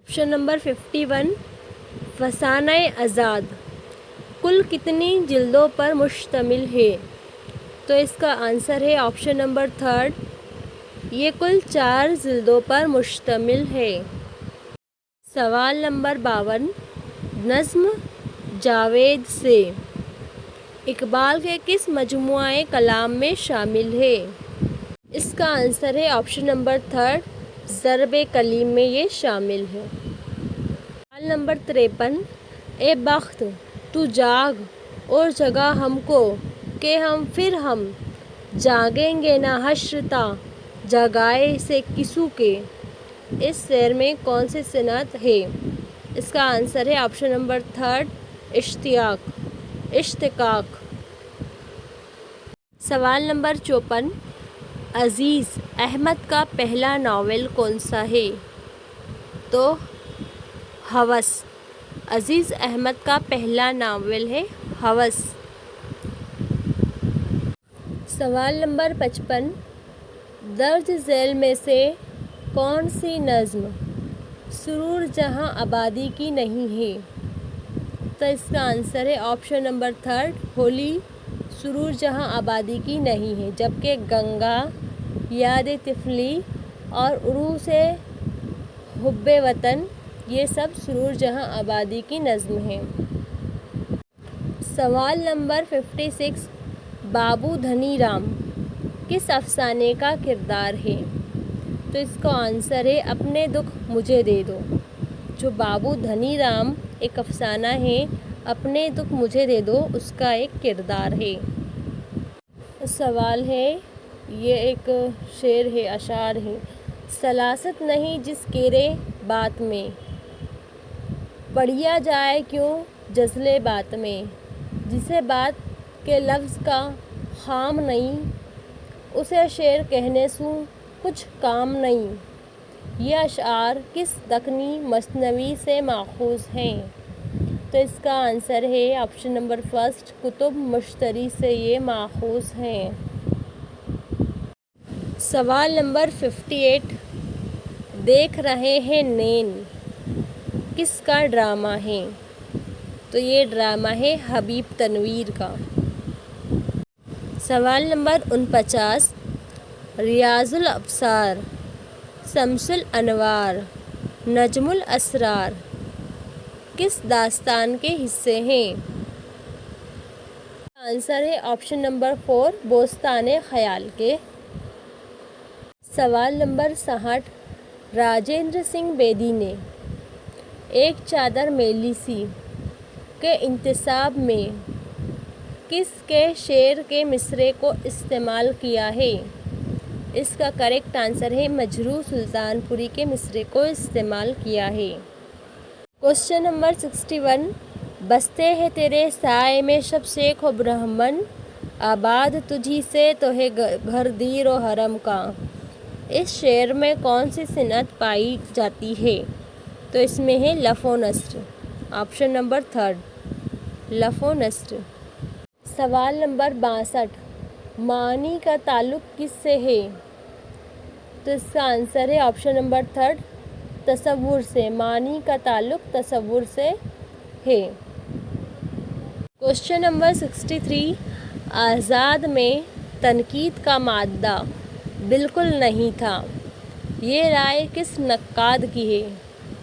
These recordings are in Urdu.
آپشن نمبر 51 فسانہ آزاد کل کتنی جلدوں پر مشتمل ہے؟ تو اس کا آنسر ہے آپشن نمبر 3 یہ کل 4 جلدوں پر مشتمل ہے۔ سوال نمبر 52 نظم جاوید سے اقبال کے کس مجموعہ کلام میں شامل ہے؟ اس کا آنسر ہے آپشن نمبر 3 ضرب کلیم میں یہ شامل ہے۔ سوال نمبر 53 اے بخت تو جاگ اور جگا ہم کو کہ ہم جاگیں گے نہ حشر تا جگائے سے کسو کے، اس شعر میں کون سی صنعت ہے؟ اس کا آنسر ہے آپشن نمبر 3 اشتقاق۔ سوال نمبر 54 عزیز احمد کا پہلا ناول کون سا ہے؟ تو ہوس۔ عزیز احمد کا پہلا ناول ہے ہوس۔ سوال نمبر 55 درج ذیل میں سے کون سی نظم سرور جہاں آبادی کی نہیں ہے؟ تو اس کا آنسر ہے آپشن نمبر 3 ہولی سرور جہاں آبادی کی نہیں ہے، جبکہ گنگا، یاد طفلی اور عروس حب وطن یہ سب سرور جہاں آبادی کی نظم ہیں۔ سوال نمبر 56 بابو دھنی رام کس افسانے کا کردار ہے؟ تو اس کا آنسر ہے اپنے دکھ مجھے دے دو۔ جو بابو دھنی رام ایک افسانہ ہے، اپنے دکھ مجھے دے دو اس کا ایک کردار ہے۔ سوال ہے، یہ ایک شعر ہے، اشعار ہے۔ سلاست نہیں جس کیرے بات میں پڑھیا جائے کیوں جزلِ بات میں، جسے بات کے لفظ کا خام نہیں اسے شعر کہنے سوں کچھ کام نہیں۔ یہ اشعار کس دکنی مثنوی سے ماخوذ ہیں؟ تو اس کا آنسر ہے آپشن نمبر 1 کتب مشتری سے یہ ماخوذ ہیں۔ سوال نمبر 58 دیکھ رہے ہیں نین کس کا ڈرامہ ہے؟ تو یہ ڈرامہ ہے حبیب تنویر کا۔ سوال نمبر 49 ریاض الابصار، شمس الانوار، نجم الاسرار کس داستان کے حصے ہیں؟ آنسر ہے آپشن نمبر 4 بوستان خیال کے۔ سوال نمبر 66 راجندر سنگھ بیدی نے ایک چادر میلی سی کے انتصاب میں کس کے شعر کے مصرعے کو استعمال کیا ہے؟ اس کا کریکٹ آنسر ہے مجروح سلطان پوری کے مصرعے کو استعمال کیا ہے۔ کوشچن نمبر 61 بستے ہیں تیرے سائے میں شب شیخ و برہمن، آباد تجھی سے تو ہے گھر دیر و حرم کا، اس شعر میں کون سی صنعت پائی جاتی ہے؟ تو اس میں ہے لف و نثر، آپشن نمبر 3 لف و نثر۔ سوال نمبر 62 معنی کا تعلق کس سے ہے؟ تو اس کا آنسر ہے آپشن نمبر 3 تصور سے، معنی کا تعلق تصور سے ہے۔ کوشچن نمبر 63 آزاد میں تنقید کا مادہ بالکل نہیں تھا، یہ رائے کس نقاد کی ہے؟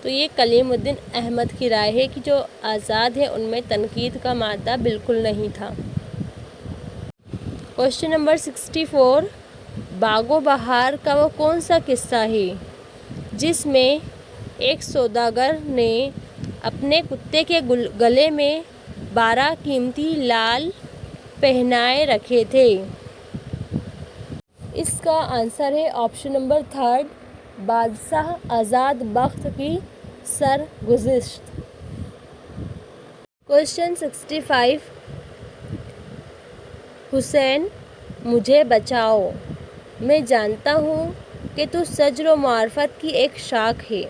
تو یہ کلیم الدین احمد کی رائے ہے کہ جو آزاد ہے ان میں تنقید کا مادہ بالکل نہیں تھا۔ کوشچن نمبر 64 باغ و بہار کا وہ کون سا قصہ ہے جس میں ایک سوداگر نے اپنے کتے کے گلے میں 12 قیمتی لعل پہنائے رکھے تھے؟ اس کا آنسر ہے آپشن نمبر 3 بادشاہ آزاد بخت کی سرگزشت۔ کوشچن 65 حسین مجھے بچاؤ میں جانتا ہوں کہ تو زجر و معرفت کی ایک شاخ ہے،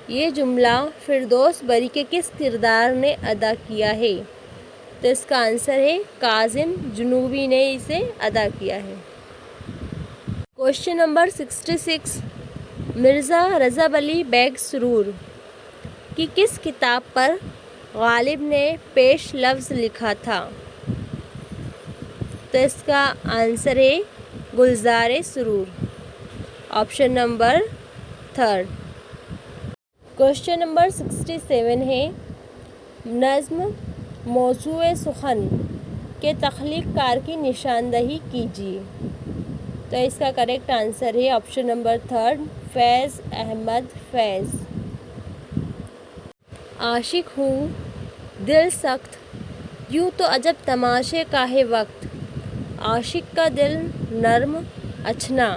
یہ جملہ فردوس بری کے کس کردار نے ادا کیا ہے؟ تو اس کا آنسر ہے کاظم جنوبی نے اسے ادا کیا ہے۔ کوشچن نمبر 66 مرزا رضا علی بیگ سرور کی کس کتاب پر غالب نے پیش لفظ لکھا تھا؟ تو اس کا آنسر ہے گلزار سرور، آپشن نمبر 3۔ کوشچن نمبر 67 ہے، نظم موضوع سخن کے تخلیق کار کی نشاندہی کیجیے۔ تو اس کا کریکٹ آنسر ہے آپشن نمبر 3، فیض احمد فیض۔ عاشق ہوں دل سخت، یوں تو عجب تماشے کا ہے وقت، عاشق کا دل نرم اچھنا،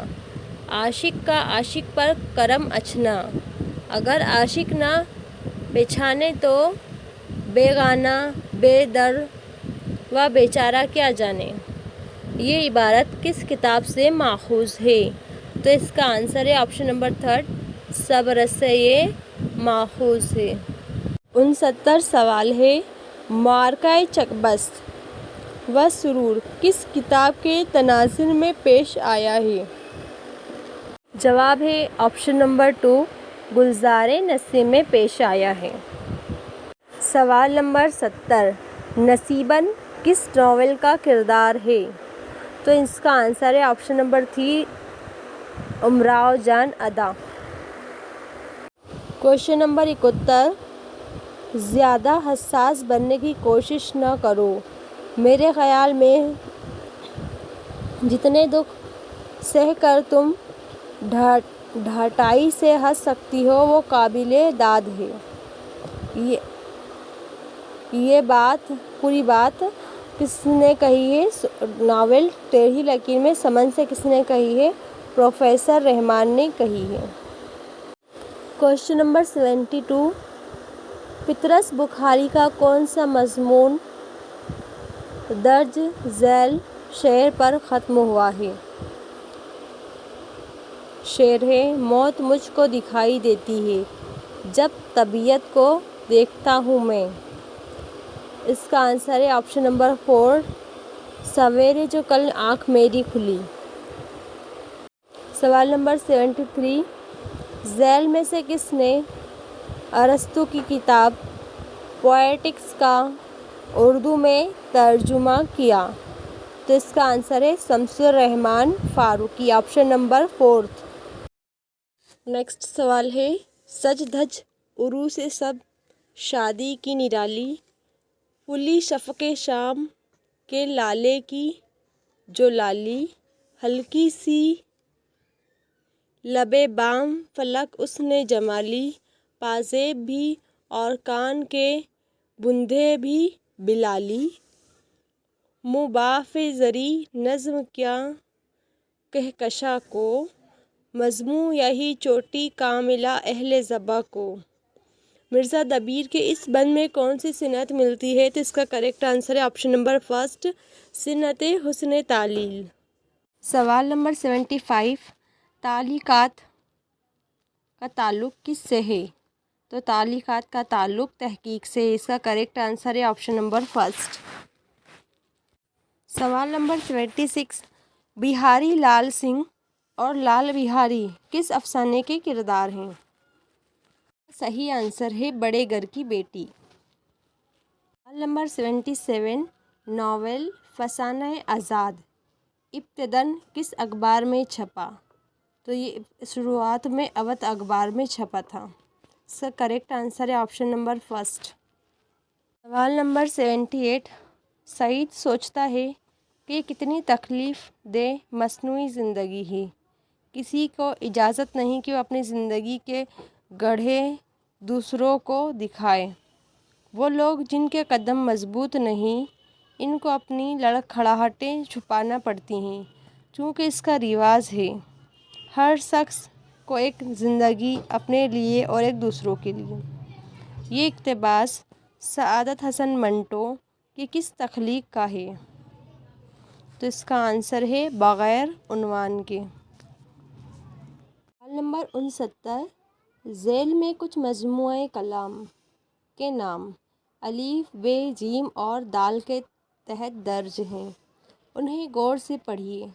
عاشق کا عاشق پر کرم اچھنا، اگر عاشق نہ پہچانے تو بیگانہ بے در و بیچارہ کیا جانے۔ یہ عبارت کس کتاب سے ماخوذ ہے؟ تو اس کا آنسر ہے آپشن نمبر 3، صبر سے یہ ماخوذ ہے۔ 69 سوال ہے، معرکہ چکبست و سرور کس کتاب کے تناظر میں پیش آیا ہے؟ جواب ہے آپشن نمبر 2، گلزار نسیم میں پیش آیا ہے۔ سوال نمبر 70، نصیباً کس ناول کا کردار ہے؟ تو اس کا آنسر ہے آپشن نمبر 3، امراؤ جان ادا۔ کوشچن نمبر 71، زیادہ حساس بننے کی کوشش نہ کرو، میرے خیال میں جتنے دکھ سہ کر تم ڈھٹائی سے ہنس سکتی ہو وہ قابل داد ہے۔ یہ پوری بات کس نے کہی ہے؟ ناول ٹیڑھی لکیر میں سمن سے کس نے کہی ہے؟ پروفیسر رحمان نے کہی ہے۔ کوشچن نمبر 72، پطرس بخاری کا کون سا مضمون درج ذیل شعر پر ختم ہوا ہے؟ شعر ہے، موت مجھ کو دکھائی دیتی ہے جب طبیعت کو دیکھتا ہوں میں۔ اس کا آنسر ہے آپشن نمبر 4، سویرے جو کل آنکھ میری کھلی۔ سوال نمبر 73، ذیل میں سے کس نے ارسطو کی کتاب پوئیٹکس کا اردو میں ترجمہ کیا؟ تو اس کا آنسر ہے شمس الرحمن فاروقی، آپشن نمبر 4۔ نیکسٹ سوال ہے، سج دھج عروس سب شادی کی نرالی، پھولی شفق شام کے لالے کی جو لالی، ہلکی سی لبِ بام فلک اس نے جمالی، پازیب بھی اور کان کے بندھے بھی بلالی، مُباح زری نظم کیا کہکشاں کو، مضموں یہی چوٹی کاملہ اہل زباں کو۔ مرزا دبیر کے اس بند میں کون سی صنعت ملتی ہے؟ تو اس کا کریکٹ آنسر ہے آپشن نمبر 1، صنعت حسن تعلیل۔ سوال نمبر 75، تعلیقات کا تعلق کس سے ہے؟ تو تعلیقات کا تعلق تحقیق سے ہے، اس کا کریکٹ آنسر ہے آپشن نمبر 1۔ سوال نمبر 76، بہاری لال سنگھ اور لال بہاری کس افسانے کے کردار ہیں؟ صحیح آنسر ہے بڑے گھر کی بیٹی۔ سوال نمبر 77، ناول فسانہ آزاد ابتداً کس اخبار میں چھپا؟ تو یہ شروعات میں اودھ اخبار میں چھپا تھا، اس کا کریکٹ آنسر ہے آپشن نمبر 1۔ سوال نمبر 78، سعید سوچتا ہے کہ کتنی تکلیف دہ مصنوعی زندگی ہے، کسی کو اجازت نہیں کہ وہ اپنی زندگی کے گڑھے دوسروں کو دکھائے، وہ لوگ جن کے قدم مضبوط نہیں ان کو اپنی لڑکھڑاہٹیں چھپانا پڑتی ہیں، چونکہ اس کا رواج ہے ہر شخص کو ایک زندگی اپنے لیے اور ایک دوسروں کے لیے۔ یہ اقتباس سعادت حسن منٹو کی کس تخلیق کا ہے؟ تو اس کا آنسر ہے بغیر عنوان کے۔ سوال نمبر 69، ذیل میں کچھ مجموعہ کلام کے نام الف ب ج اور د کے تحت درج ہیں، انہیں غور سے پڑھیے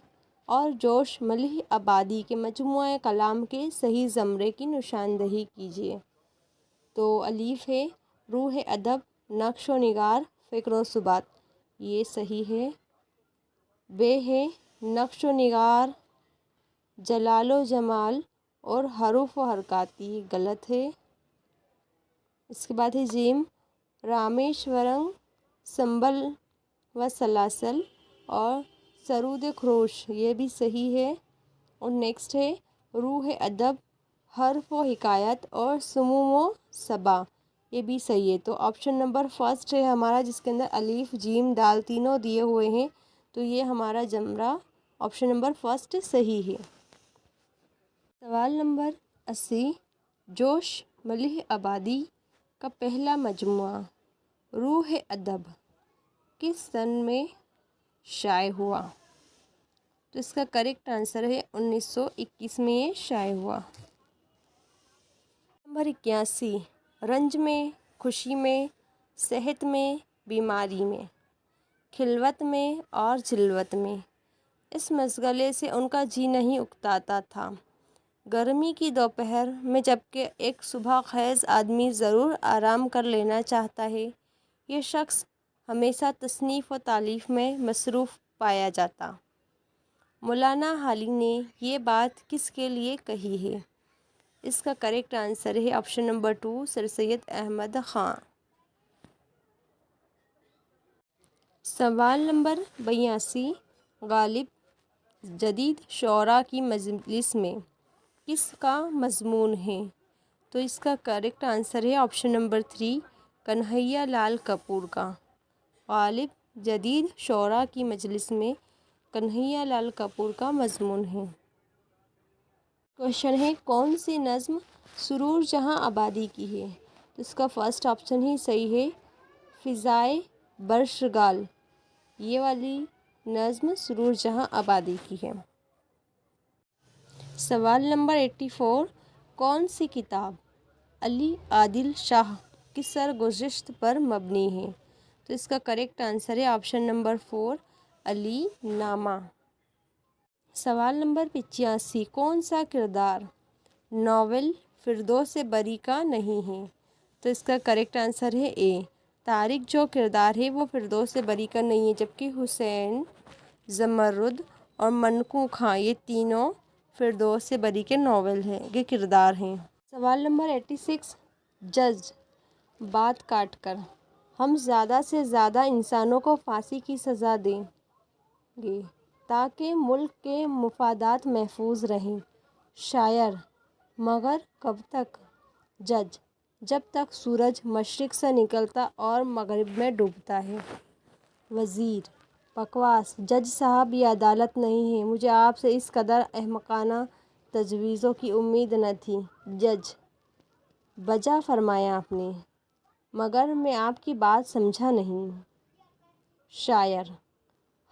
اور جوش ملیح آبادی کے مجموعہ کلام کے صحیح زمرے کی نشاندہی کیجیے۔ تو الف ہے روح ادب نقش و نگار فکر و ثبات، یہ صحیح ہے۔ ب ہے نقش و نگار جلال و جمال اور حروف و حرکات، یہ غلط ہے۔ اس کے بعد ہے جیم رامیشورم سنبل و سلاسل اور سرود خروش، یہ بھی صحیح ہے۔ اور نیکسٹ ہے روح ادب حرف و حکایت اور سموم و صبا، یہ بھی صحیح ہے۔ تو آپشن نمبر فرسٹ ہے ہمارا، جس کے اندر الف جیم دال تینوں دیے ہوئے ہیں، تو یہ ہمارا جمرہ آپشن نمبر فرسٹ صحیح ہے۔ سوال نمبر 80، جوش ملیح آبادی کا پہلا مجموعہ روح ادب کس سن میں شائع ہوا؟ تو اس کا کریکٹ آنسر ہے 1921 میں یہ شائع ہوا۔ نمبر 81، رنج میں، خوشی میں، صحت میں، بیماری میں، خلوت میں اور جلوت میں اس مشغلے سے ان کا جی نہیں اکتاتا تھا۔ گرمی کی دوپہر میں جبکہ ایک صبح خیز آدمی ضرور آرام کر لینا چاہتا ہے، یہ شخص ہمیشہ تصنیف و تالیف میں مصروف پایا جاتا۔ مولانا حالی نے یہ بات کس کے لیے کہی ہے؟ اس کا کریکٹ آنسر ہے آپشن نمبر 2 سر سید احمد خان۔ سوال نمبر 82، غالب جدید شعراء کی مجلس میں کس کا مضمون ہے؟ تو اس کا کریکٹ آنسر ہے آپشن نمبر 3 کنہیا لال کپور کا۔ غالب جدید شعراء کی مجلس میں کنہیا لال کپور کا مضمون ہے۔ کوشچن ہے کون سی نظم سرور جہاں آبادی کی ہے؟ تو اس کا فرسٹ آپشن ہی صحیح ہے، فضائے برشگال، یہ والی نظم سرور جہاں آبادی کی ہے۔ سوال نمبر 84، کون سی کتاب علی عادل شاہ کی سرگزشت پر مبنی ہے؟ تو اس کا کریکٹ آنسر ہے آپشن نمبر 4 علی نامہ۔ سوال نمبر 85، کون سا کردار ناول فردوس بری کا نہیں ہے؟ تو اس کا کریکٹ آنسر ہے اے طارق، جو کردار ہے وہ فردوس بری کا نہیں ہے، جبکہ حسین، زمرد اور منکو خاں یہ تینوں فردوس بری کے ناول ہیں، یہ کردار ہیں۔ سوال نمبر 86، جج بات کاٹ کر ہم زیادہ سے زیادہ انسانوں کو پھانسی کی سزا دیں گے تاکہ ملک کے مفادات محفوظ رہیں۔ شاعر مگر کب تک؟ جج جب تک سورج مشرق سے نکلتا اور مغرب میں ڈوبتا ہے۔ وزیر بکواس، جج صاحب یہ عدالت نہیں ہے، مجھے آپ سے اس قدر احمقانہ تجویزوں کی امید نہ تھی۔ جج بجا فرمایا آپ نے، مگر میں آپ کی بات سمجھا نہیں۔ شاعر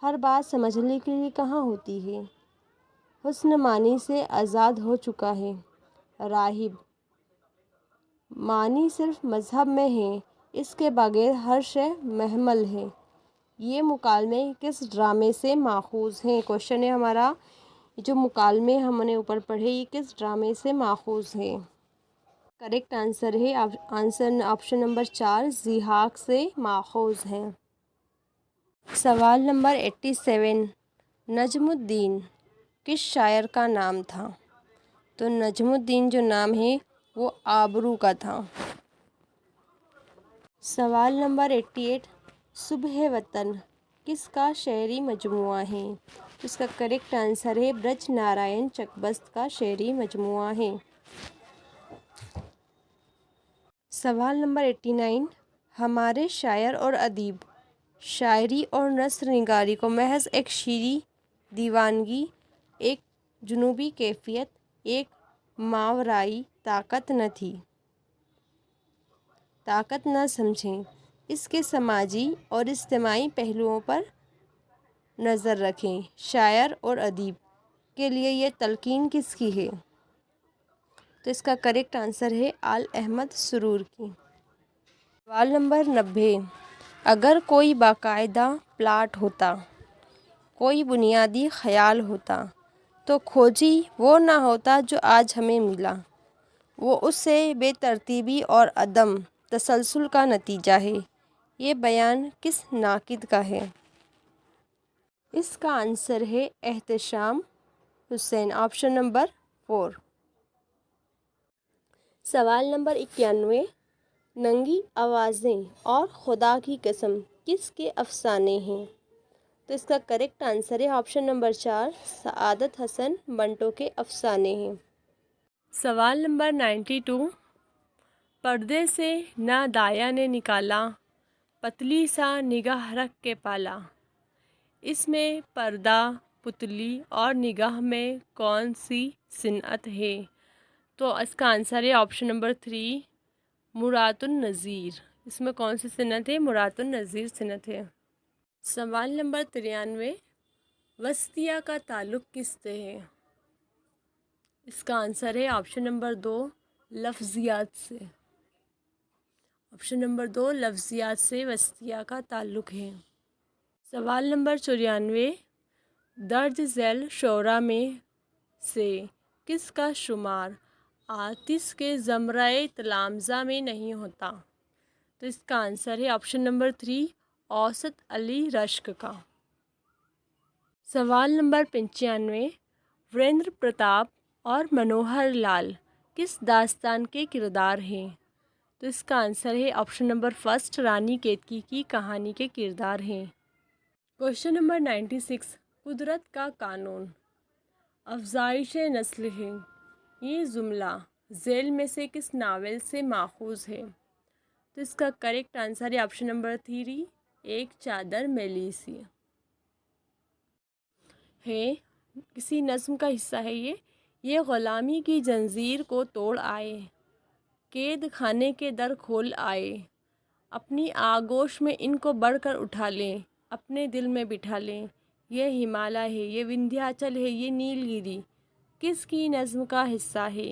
ہر بات سمجھنے کے لیے کہاں ہوتی ہے، حسن معنی سے آزاد ہو چکا ہے۔ راہب معنی صرف مذہب میں ہے، اس کے بغیر ہر شے محمل ہے۔ یہ مکالمے کس ڈرامے سے ماخوذ ہیں؟ کوشچن ہے ہمارا، جو مکالمے ہم نے اوپر پڑھے یہ کس ڈرامے سے ماخوذ ہے؟ کریکٹ آنسر ہے آپشن نمبر 4 ضحاک سے ماخوذ ہے۔ سوال نمبر 87، نجم الدین کس شاعر کا نام تھا؟ تو نجم الدین جو نام ہے وہ آبرو کا تھا۔ سوال نمبر 88، صبح وطن کس کا شعری مجموعہ ہے؟ اس کا کریکٹ آنسر ہے برج نارائن چکبست کا شعری مجموعہ ہے۔ سوال نمبر 89، ہمارے شاعر اور ادیب شاعری اور نثر نگاری کو محض ایک شیریں دیوانگی، ایک جنونی کیفیت، ایک ماورائی طاقت نہ سمجھیں، اس کے سماجی اور اجتماعی پہلوؤں پر نظر رکھیں۔ شاعر اور ادیب کے لیے یہ تلقین کس کی ہے؟ تو اس کا کریکٹ آنسر ہے آل احمد سرور کی۔ سوال نمبر 90، اگر کوئی باقاعدہ پلاٹ ہوتا، کوئی بنیادی خیال ہوتا تو کھوجی وہ نہ ہوتا جو آج ہمیں ملا۔ وہ اس سے بے ترتیبی اور عدم تسلسل کا نتیجہ ہے۔ یہ بیان کس ناقد کا ہے؟ اس کا آنسر ہے احتشام حسین، آپشن نمبر 4۔ سوال نمبر 91، ننگی آوازیں اور خدا کی قسم کس کے افسانے ہیں؟ تو اس کا کریکٹ آنسر ہے آپشن نمبر 4، سعادت حسن منٹو کے افسانے ہیں۔ سوال نمبر 92، پردے سے نہ دایا نے نکالا، پتلی سا نگاہ رکھ کے پالا۔ اس میں پردہ، پتلی اور نگاہ میں کون سی صنعت ہے؟ تو اس کا آنسر ہے آپشن نمبر 3، مرات النظیر۔ اس میں کون سی صنعت ہے؟ مرات النظیر صنعت ہے۔ سوال نمبر 93، وسطیہ کا تعلق کس سے ہے؟ اس کا آنسر ہے آپشن نمبر 2، لفظیات سے۔ آپشن نمبر 2، لفظیات سے وسطیہ کا تعلق ہے۔ سوال نمبر 94، درج ذیل شعراء میں سے کس کا شمار آتش کے زمرۂ تلامذہ میں نہیں ہوتا؟ تو اس کا آنسر ہے آپشن نمبر 3، اوسط علی رشک کا۔ سوال نمبر 95، وریندر پرتاپ اور منوہر لال کس داستان کے کردار ہیں؟ تو اس کا آنسر ہے آپشن نمبر 1، رانی کیتکی کی کہانی کے کردار ہیں۔ کوشچن نمبر 96، قدرت کا قانون افزائش نسل ہے، یہ جملہ ذیل میں سے کس ناول سے ماخوذ ہے؟ تو اس کا کریکٹ آنسر ہے آپشن نمبر 3، ایک چادر میلی سی ہے، کسی نظم کا حصہ ہے یہ غلامی کی زنجیر کو توڑ آئے، قید خانے کے در کھول آئے، اپنی آغوش میں ان کو بڑھ کر اٹھا لیں، اپنے دل میں بٹھا لیں، یہ ہمالیہ ہے، یہ وندھیاچل ہے، یہ نیل گری کس کی نظم کا حصہ ہے؟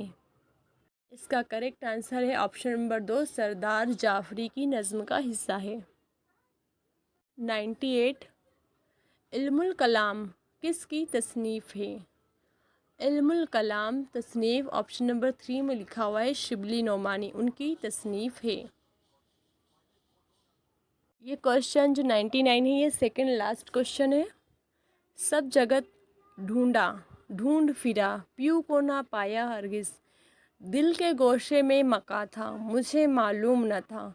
اس کا کریکٹ آنسر ہے آپشن نمبر 2، سردار جعفری کی نظم کا حصہ ہے۔ 98، علم الکلام کس کی تصنیف ہے؟ علم الکلام تصنیف آپشن نمبر 3 میں لکھا ہوا ہے شبلی نعمانی، ان کی تصنیف ہے۔ یہ کوشچن جو 99 ہے یہ سیکنڈ لاسٹ کوشچن ہے۔ سب جگت ڈھونڈا ڈھونڈ پھرا پیو کو نہ پایا ہرگز، دل کے گوشے میں مکا تھا مجھے معلوم نہ تھا،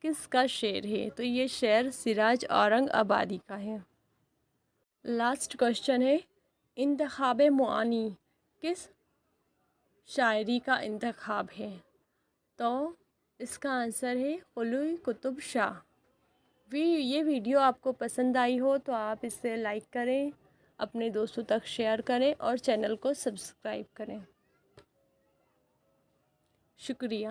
کس کا شعر ہے؟ تو یہ شعر سراج اورنگ آبادی کا ہے۔ لاسٹ کوشچن ہے، انتخاب معانی کس شاعری کا انتخاب ہے؟ تو اس کا آنسر ہے قلی قطب شاہ۔ یہ ویڈیو آپ کو پسند آئی ہو تو آپ اسے لائک کریں، اپنے دوستوں تک شیئر کریں اور چینل کو سبسکرائب کریں۔ شکریہ۔